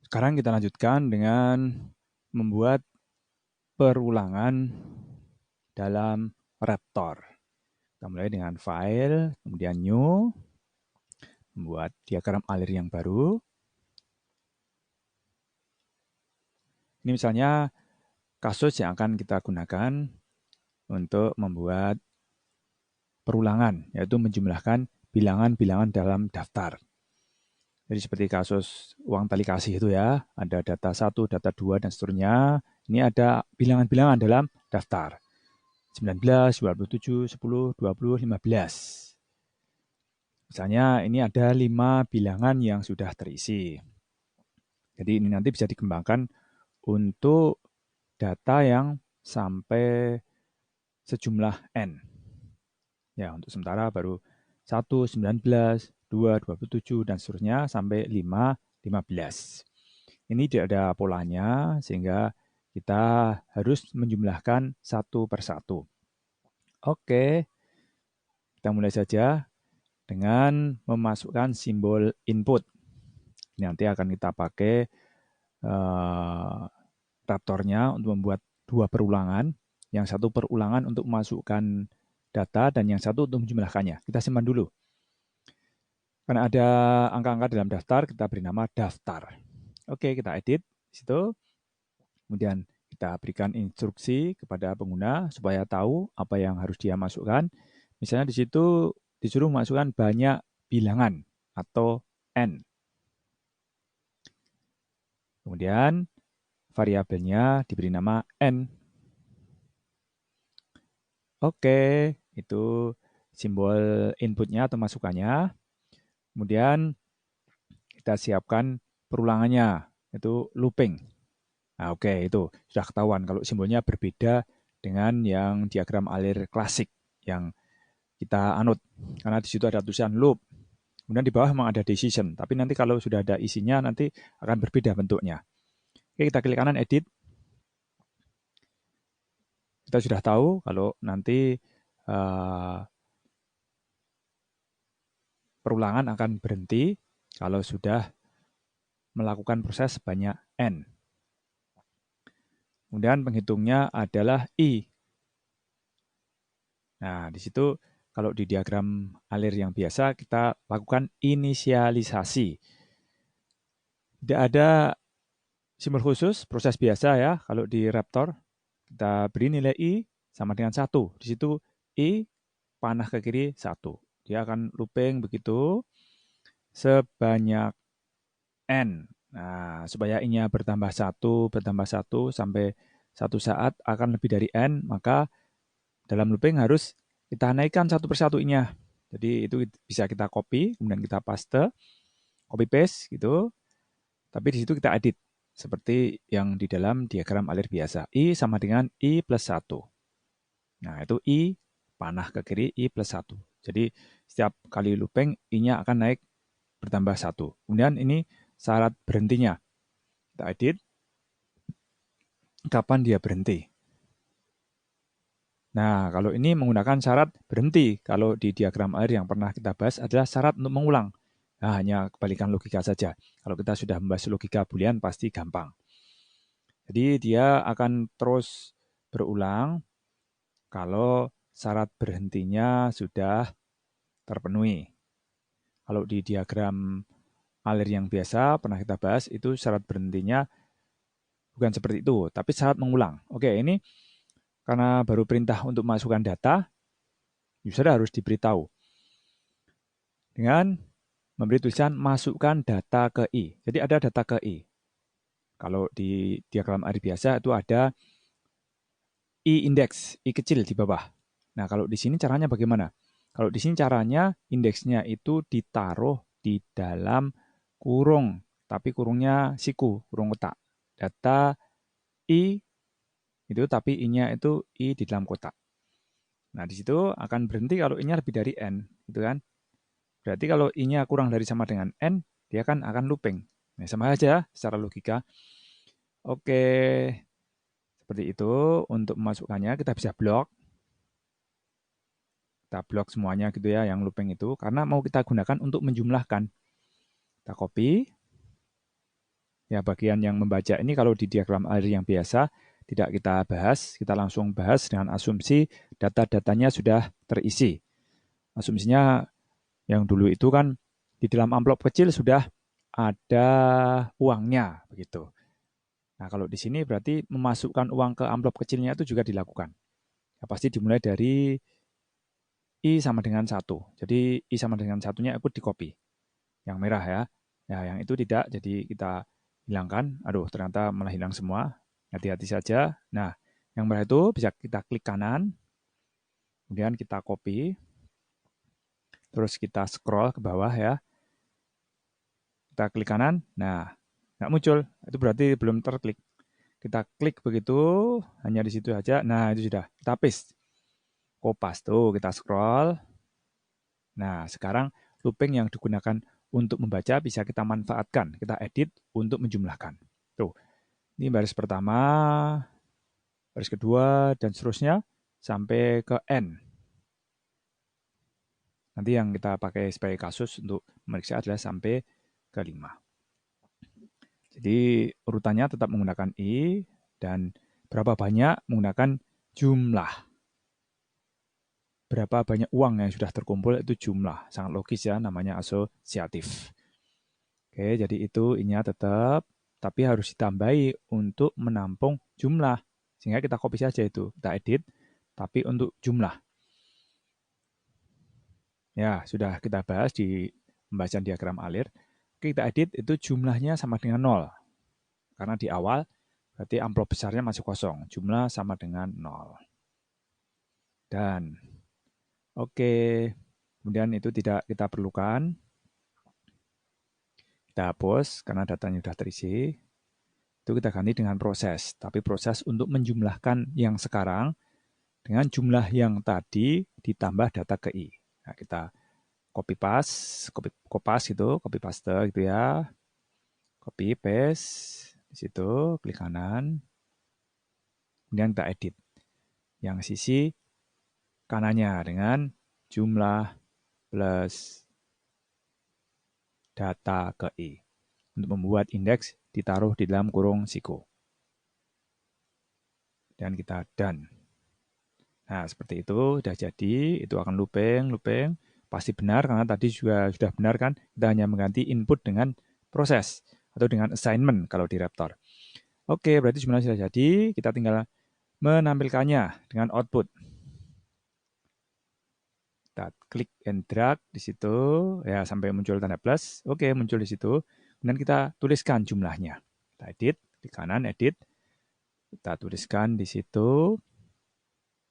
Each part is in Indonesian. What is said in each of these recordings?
Sekarang kita lanjutkan dengan membuat perulangan dalam Raptor. Kita mulai dengan file, kemudian new, membuat diagram alir yang baru. Ini misalnya kasus yang akan kita gunakan untuk membuat perulangan, yaitu menjumlahkan bilangan-bilangan dalam daftar. Jadi seperti kasus uang tali kasih itu ya, ada data 1, data 2, dan seterusnya. Ini ada bilangan-bilangan dalam daftar. 19, 27, 10, 20, 15. Misalnya ini ada 5 bilangan yang sudah terisi. Jadi ini nanti bisa dikembangkan untuk data yang sampai sejumlah N. Ya, untuk sementara baru 1, 19, 2, 27, dan seterusnya sampai 5, 15. Ini tidak ada polanya, sehingga kita harus menjumlahkan satu per satu. Oke, kita mulai saja dengan memasukkan simbol input. Ini nanti akan kita pakai Raptornya untuk membuat dua perulangan. Yang satu perulangan untuk memasukkan data dan yang satu untuk menjumlahkannya. Kita simpan dulu. Karena ada angka-angka dalam daftar, kita beri nama daftar. Oke, kita edit di situ. Kemudian kita berikan instruksi kepada pengguna supaya tahu apa yang harus dia masukkan. Misalnya di situ disuruh masukkan banyak bilangan atau N. Kemudian variabelnya diberi nama N. Oke, itu simbol inputnya atau masukannya. Kemudian kita siapkan perulangannya, itu looping. Nah, oke, itu sudah ketahuan kalau simbolnya berbeda dengan yang diagram alir klasik yang kita anut. Karena di situ ada tulisan loop. Kemudian di bawah memang ada decision, tapi nanti kalau sudah ada isinya nanti akan berbeda bentuknya. Oke, kita klik kanan edit. Kita sudah tahu kalau nanti perulangan akan berhenti kalau sudah melakukan proses sebanyak N. Kemudian penghitungnya adalah I. Nah, di situ kalau di diagram alir yang biasa kita lakukan inisialisasi. Tidak ada simbol khusus, proses biasa ya. Kalau di Raptor, kita beri nilai I sama dengan 1. Di situ I panah ke kiri 1. Dia akan looping begitu sebanyak N. Nah, supaya I-nya bertambah 1 sampai satu saat akan lebih dari N, maka dalam looping harus kita naikkan satu persatu I-nya. Jadi itu bisa kita copy, kemudian kita paste, copy paste gitu. Tapi di situ kita edit seperti yang di dalam diagram alir biasa. I sama dengan I plus 1. Nah, itu I panah ke kiri I plus 1. Jadi setiap kali looping I-nya akan naik bertambah 1. Kemudian ini syarat berhentinya. Kita edit. Kapan dia berhenti? Nah, kalau ini menggunakan syarat berhenti. Kalau di diagram air yang pernah kita bahas adalah syarat untuk mengulang. Nah, hanya kebalikan logika saja. Kalau kita sudah membahas logika Boolean pasti gampang. Jadi dia akan terus berulang kalau syarat berhentinya sudah terpenuhi. Kalau di diagram alir yang biasa pernah kita bahas itu syarat berhentinya bukan seperti itu, tapi syarat mengulang. Oke, ini karena baru perintah untuk masukkan data, user harus diberitahu dengan memberi tulisan masukkan data ke I. Jadi ada data ke I. Kalau di diagram air biasa itu ada I indeks, I kecil di bawah. Nah, kalau di sini caranya bagaimana? Kalau di sini caranya indeksnya itu ditaruh di dalam kurung, tapi kurungnya siku, kurung kotak. Data I itu tapi I-nya itu I di dalam kotak. Nah, di situ akan berhenti kalau I-nya lebih dari N, gitu kan? Berarti kalau I-nya kurang dari sama dengan N, dia kan akan looping. Nah, sama aja secara logika. Oke, seperti itu. Untuk memasukkannya kita bisa blok. Kita blok semuanya gitu ya, yang looping itu. Karena mau kita gunakan untuk menjumlahkan. Kita copy. Ya, bagian yang membaca ini kalau di diagram alir yang biasa tidak kita bahas, kita langsung bahas dengan asumsi data-datanya sudah terisi. Asumsinya yang dulu itu kan di dalam amplop kecil sudah ada uangnya begitu. Nah, kalau di sini berarti memasukkan uang ke amplop kecilnya itu juga dilakukan. Ya, pasti dimulai dari I sama dengan 1. Jadi I sama dengan satunya ikut di copy. Yang merah ya. Ya, yang itu tidak, jadi kita hilangkan. Aduh, ternyata malah hilang semua. Hati-hati saja. Nah, yang merah itu bisa kita klik kanan, kemudian kita copy, terus kita scroll ke bawah ya. Kita klik kanan, nah nggak muncul. Itu berarti belum terklik. Kita klik begitu, hanya di situ aja. Nah, itu sudah. Kita paste. Kopas tuh, kita scroll. Nah, sekarang looping yang digunakan untuk membaca bisa kita manfaatkan. Kita edit untuk menjumlahkan. Tuh, ini baris pertama, baris kedua, dan seterusnya sampai ke N. Nanti yang kita pakai sebagai kasus untuk memeriksa adalah sampai ke 5. Jadi urutannya tetap menggunakan I dan berapa banyak menggunakan jumlah. Berapa banyak uang yang sudah terkumpul itu jumlah. Sangat logis ya, namanya asosiatif. Oke, jadi itu I-nya tetap, tapi harus ditambahi untuk menampung jumlah. Sehingga kita copy saja itu, kita edit, tapi untuk jumlah. Ya, sudah kita bahas di pembahasan diagram alir. Oke, kita edit itu jumlahnya sama dengan 0. Karena di awal berarti amplop besarnya masih kosong. Jumlah sama dengan 0. Dan oke, kemudian itu tidak kita perlukan. Kita hapus karena datanya sudah terisi. Itu kita ganti dengan proses. Tapi proses untuk menjumlahkan yang sekarang dengan jumlah yang tadi ditambah data ke I. Nah, kita copy paste, copy gitu, copy paste gitu ya. Copy paste di situ, klik kanan. Kemudian kita edit. Yang sisi kanannya dengan jumlah plus data ke I. Untuk membuat indeks ditaruh di dalam kurung siku. Dan kita done. Nah, seperti itu sudah jadi, itu akan looping. Pasti benar karena tadi juga sudah benar kan, kita hanya mengganti input dengan proses atau dengan assignment kalau di Raptor. Oke, berarti jumlahnya sudah jadi, kita tinggal menampilkannya dengan output. Kita klik and drag di situ, ya sampai muncul tanda plus. Oke, muncul di situ. Kemudian kita tuliskan jumlahnya. Kita edit, di kanan edit. Kita tuliskan di situ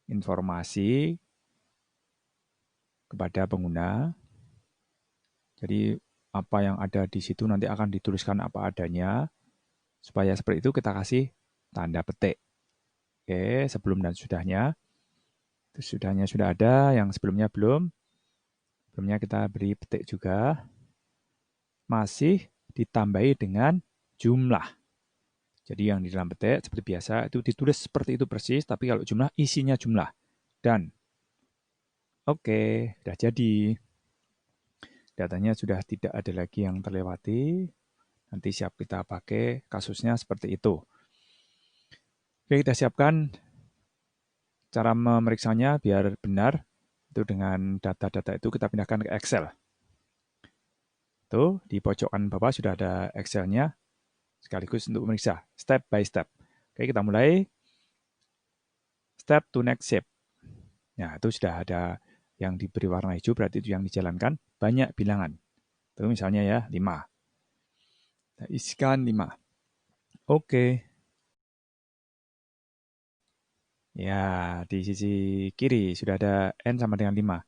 informasi kepada pengguna. Jadi apa yang ada di situ nanti akan dituliskan apa adanya. Supaya seperti itu kita kasih tanda petik. Oke, sebelum dan sudahnya. Itu sudahnya sudah ada, yang sebelumnya belum. Sebelumnya kita beri petik juga. Masih ditambahi dengan jumlah. Jadi yang di dalam petik seperti biasa itu ditulis seperti itu persis, tapi kalau jumlah isinya jumlah. Dan oke, sudah jadi. Datanya sudah tidak ada lagi yang terlewati. Nanti siap kita pakai kasusnya seperti itu. Oke, kita siapkan cara memeriksanya biar benar. Itu dengan data-data itu kita pindahkan ke Excel. Tuh, di pojokan bawah sudah ada Excel-nya sekaligus untuk memeriksa step by step. Oke, kita mulai. Step to next step. Nah, itu sudah ada yang diberi warna hijau, berarti itu yang dijalankan. Banyak bilangan. Itu misalnya ya, 5. Kita isikan 5. Oke. Ya, di sisi kiri sudah ada N sama dengan 5.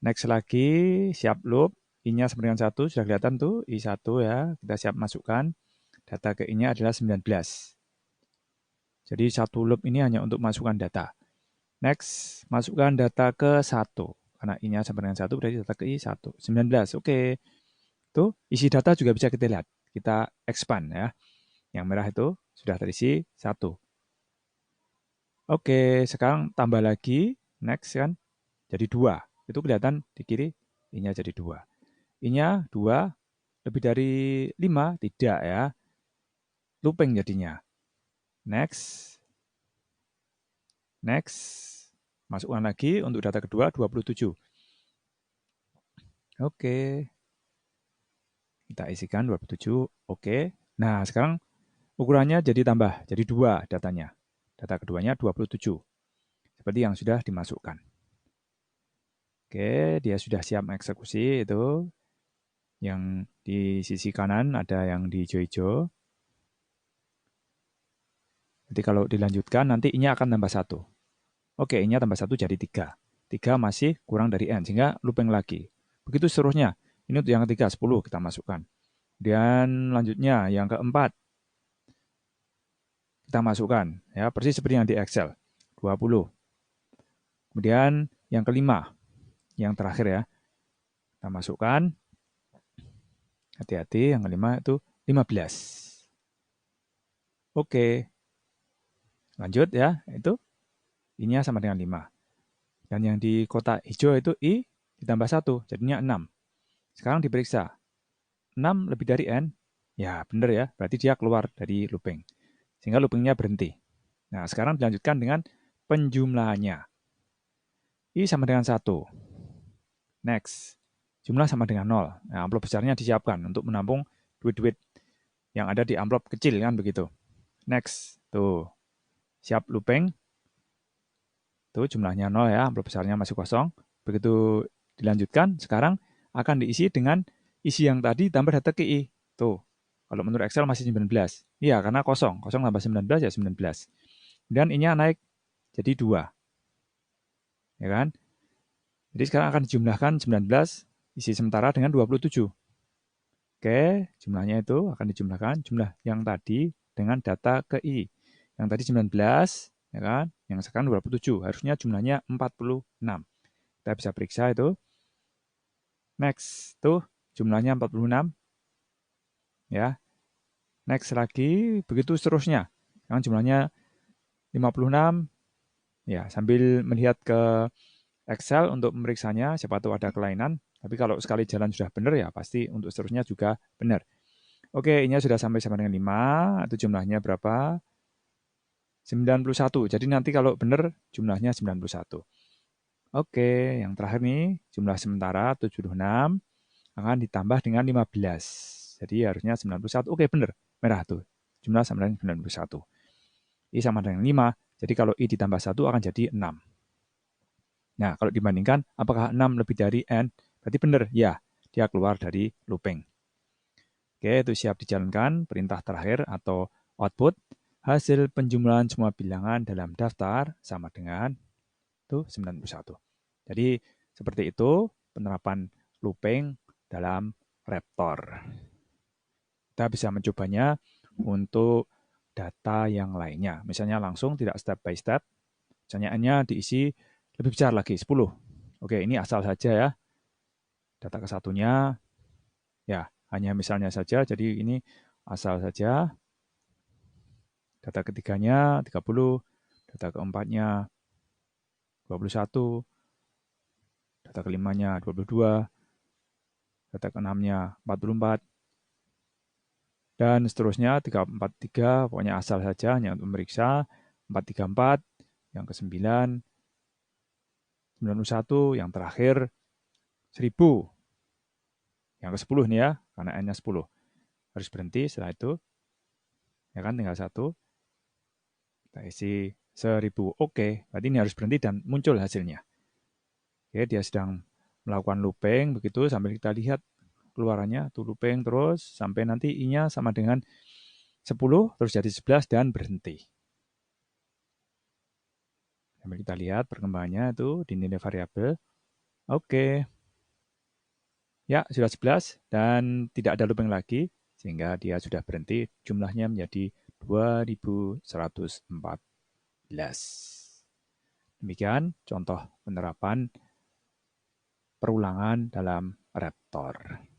Next lagi, siap loop. I-nya sama dengan 1, sudah kelihatan tuh, I1 ya. Kita siap masukkan. Data ke I-nya adalah 19. Jadi satu loop ini hanya untuk masukkan data. Next, masukkan data ke 1. Karena I-nya sama dengan 1, berarti data ke I1. 19, oke. Tuh, isi data juga bisa kita lihat. Kita expand ya. Yang merah itu sudah terisi 1. Oke, sekarang tambah lagi. Next kan. Jadi 2. Itu kelihatan di kiri, I-nya jadi 2. I-nya 2, lebih dari 5? Tidak ya. looping jadinya. Next. Next. Masukkan lagi untuk data kedua 27. Oke. Kita isikan 27. Oke. Nah, sekarang ukurannya jadi tambah, jadi 2 datanya. Data keduanya 27. Seperti yang sudah dimasukkan. Oke, dia sudah siap eksekusi itu. Yang di sisi kanan ada yang di hijau-hijau. Jadi kalau dilanjutkan nanti I-nya akan tambah 1. Oke, I-nya tambah 1 jadi 3. 3 masih kurang dari N, sehingga looping lagi. Begitu seterusnya. Ini untuk yang ketiga, 10 kita masukkan. Dan lanjutnya yang keempat. Kita masukkan, ya persis seperti yang di Excel. 20. Kemudian yang kelima, yang terakhir ya. Kita masukkan. Hati-hati, yang kelima itu 15. Oke. Lanjut ya, itu I-nya sama dengan 5. Dan yang di kotak hijau itu I ditambah 1, jadinya 6. Sekarang diperiksa. 6 lebih dari N, ya benar ya, berarti dia keluar dari looping. Sehingga loopingnya berhenti. Nah, sekarang dilanjutkan dengan penjumlahannya. I sama dengan 1. Next. Jumlah sama dengan 0. Nah, amplop besarnya disiapkan untuk menampung duit-duit yang ada di amplop kecil, kan begitu. Next. Tuh. Siap looping. Tuh jumlahnya 0 ya, amplop besarnya masih kosong. Begitu dilanjutkan, sekarang akan diisi dengan isi yang tadi tambah data KI. Tuh, kalau menurut Excel masih 19. Iya, karena kosong. Kosong tambah 19 ya 19. Dan I-nya naik jadi 2. Ya kan? Jadi sekarang akan dijumlahkan 19 isi sementara dengan 27. Oke, jumlahnya itu akan dijumlahkan jumlah yang tadi dengan data KI. Yang tadi 19, ya kan? Yang sekarang 27. Harusnya jumlahnya 46. Kita bisa periksa itu. Next, tuh jumlahnya 46. Ya. Next lagi, begitu seterusnya. Yang jumlahnya 56. Ya, sambil melihat ke Excel untuk memeriksanya, siapa tahu ada kelainan. Tapi kalau sekali jalan sudah benar ya pasti untuk seterusnya juga benar. Oke, ini sudah sampai sama dengan 5. Itu jumlahnya berapa? 91. Jadi nanti kalau benar jumlahnya 91. Oke, yang terakhir nih, jumlah sementara 76 akan ditambah dengan 15. Jadi harusnya 91. Oke, benar. Merah tuh. Jumlah sama dengan 91. I sama dengan 5. Jadi kalau I ditambah 1 akan jadi 6. Nah, kalau dibandingkan, apakah 6 lebih dari N? Berarti benar. Ya, dia keluar dari looping. Oke, itu siap dijalankan. Perintah terakhir atau output. Hasil penjumlahan semua bilangan dalam daftar sama dengan itu 91. Jadi, seperti itu penerapan looping dalam Raptor. Kita bisa mencobanya untuk data yang lainnya. Misalnya langsung tidak step by step. Pertanyaannya diisi lebih besar lagi, 10. Oke, ini asal saja ya. Data ke satunya, ya hanya misalnya saja. Jadi ini asal saja. Data ketiganya 30. Data keempatnya 21. Data kelimanya 22. Data keenamnya 44. Dan seterusnya 343, pokoknya asal saja hanya untuk memeriksa. 434, yang ke-9, 91, yang terakhir 1000. Yang ke-10 nih ya, karena N-nya 10. Harus berhenti setelah itu. Ya kan, tinggal 1. Kita isi 1000. Oke, berarti ini harus berhenti dan muncul hasilnya. Oke, dia sedang melakukan looping, begitu sambil kita lihat keluarannya, tuh looping terus, sampai nanti I-nya sama dengan 10, terus jadi 11 dan berhenti. Sambil kita lihat perkembangannya itu di nilai variabel. Oke. Ya, sudah 11 dan tidak ada looping lagi, sehingga dia sudah berhenti. Jumlahnya menjadi 2114. Demikian contoh penerapan perulangan dalam Raptor.